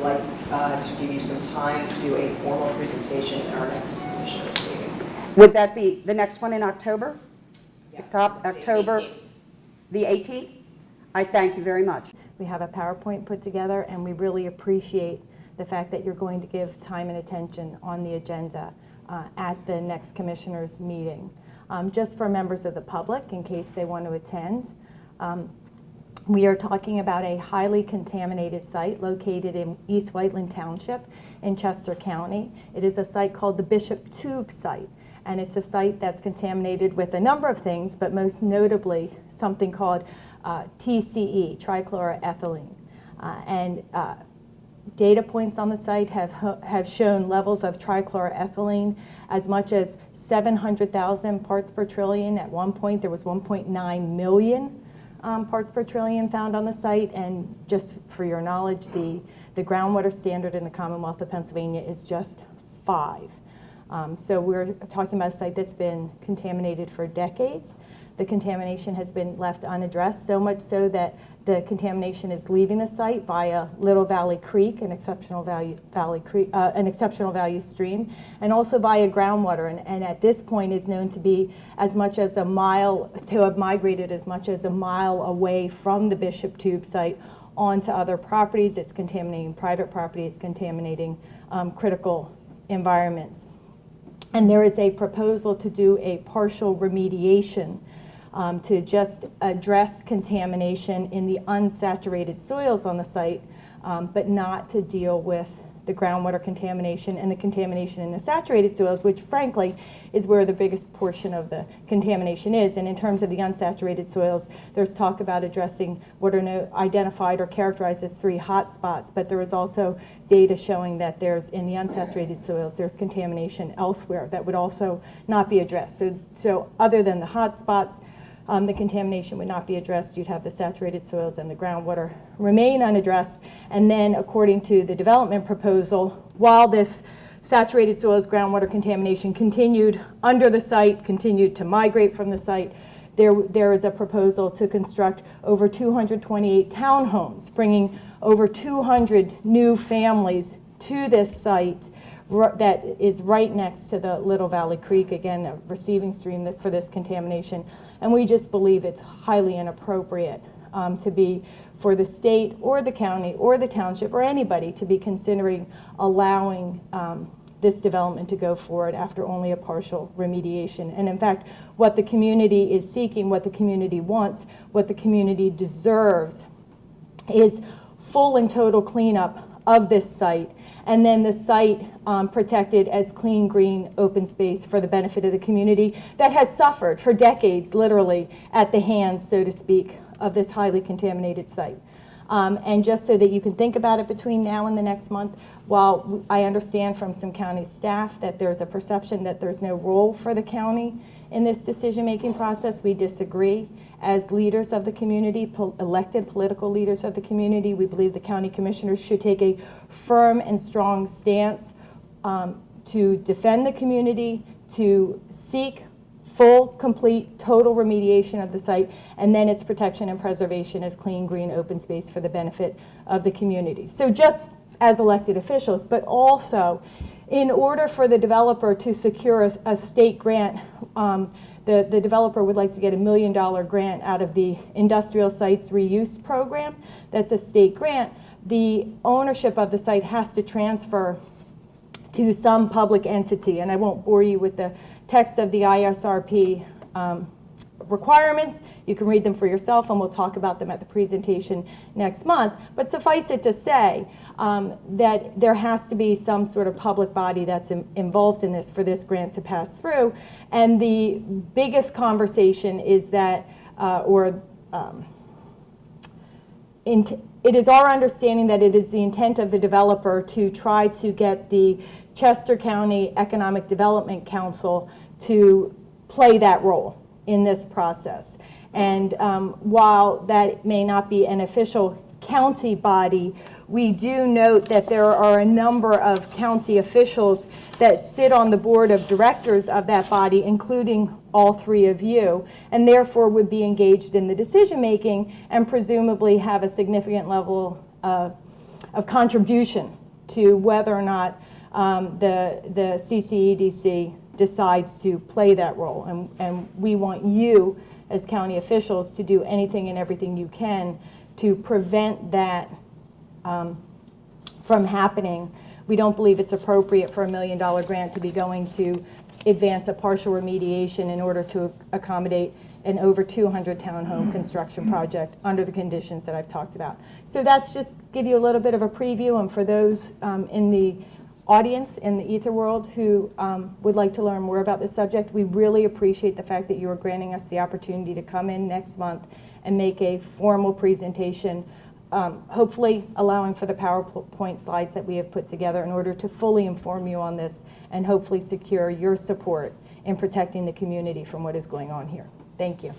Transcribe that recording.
like to give you some time to do a formal presentation at our next commissioners meeting. Would that be the next one in October? Yes. October 18th. the 18th? I thank you very much. We have a PowerPoint put together, and we really appreciate the fact that you're going to give time and attention on the agenda at the next commissioners meeting. Just for members of the public, in case they want to attend, we are talking about a highly contaminated site located in East Whiteland Township in Chester County. It is a site called the Bishop Tube site, and it's a site that's contaminated with a number of things, but most notably something called TCE, trichloroethylene. Data points on the site have shown levels of trichloroethylene as much as 700,000 parts per trillion. At one point, there was 1.9 million parts per trillion found on the site. And just for your knowledge, the groundwater standard in the Commonwealth of Pennsylvania is just 5. So we're talking about a site that's been contaminated for decades. The contamination has been left unaddressed, so much so that the contamination is leaving the site via Little Valley Creek, an exceptional value stream, and also via groundwater. And at this point is known to be as much as a mile, to have migrated as much as a mile away from the Bishop Tube site onto other properties. It's contaminating private property. It's contaminating critical environments. And there is a proposal to do a partial remediation to just address contamination in the unsaturated soils on the site, but not to deal with the groundwater contamination and the contamination in the saturated soils, which frankly is where the biggest portion of the contamination is. And in terms of the unsaturated soils, there's talk about addressing what are identified or characterized as 3 hot spots, but there is also data showing that there's, in the unsaturated soils, there's contamination elsewhere that would also not be addressed. So other than the hot spots, the contamination would not be addressed. You'd have the saturated soils and the groundwater remain unaddressed. And then, according to the development proposal, while this saturated soils groundwater contamination continued under the site, continued to migrate from the site, there is a proposal to construct over 228 townhomes, bringing over 200 new families to this site that is right next to the Little Valley Creek, again, a receiving stream for this contamination. And we just believe it's highly inappropriate to be, for the state or the county or the township or anybody to be considering allowing this development to go forward after only a partial remediation. And in fact, what the community is seeking, what the community wants, what the community deserves is full and total cleanup of this site, and then the site protected as clean, green, open space for the benefit of the community that has suffered for decades, literally, at the hands, so to speak, of this highly contaminated site. And just so that you can think about it between now and the next month, while I understand from some county staff that there's a perception that there's no role for the county in this decision-making process, we disagree. As leaders of the community, elected political leaders of the community, we believe the county commissioners should take a firm and strong stance to defend the community, to seek full, complete, total remediation of the site, and then its protection and preservation as clean, green, open space for the benefit of the community. So just as elected officials, but also in order for the developer to secure a state grant, the developer would like to get $1 million grant out of the Industrial Sites Reuse Program. That's a state grant. The ownership of the site has to transfer to some public entity, and I won't bore you with the text of the ISRP requirements. You can read them for yourself, and we'll talk about them at the presentation next month. But suffice it to say that there has to be some sort of public body that's involved in this for this grant to pass through. And the biggest conversation is that, it is our understanding that it is the intent of the developer to try to get the Chester County Economic Development Council to play that role in this process. And while that may not be an official county body, we do note that there are a number of county officials that sit on the board of directors of that body, including all 3 of you, and therefore would be engaged in the decision making and presumably have a significant level of of contribution to whether or not the CCEDC decides to play that role. And we want you as county officials to do anything and everything you can to prevent that from happening. We don't believe it's appropriate for $1 million grant to be going to advance a partial remediation in order to accommodate an over 200 townhome construction project under the conditions that I've talked about. So that's just give you a little bit of a preview, and for those in the audience in the ether world who would like to learn more about this subject, we really appreciate the fact that you are granting us the opportunity to come in next month and make a formal presentation, hopefully allowing for the PowerPoint slides that we have put together in order to fully inform you on this and hopefully secure your support in protecting the community from what is going on here. Thank you.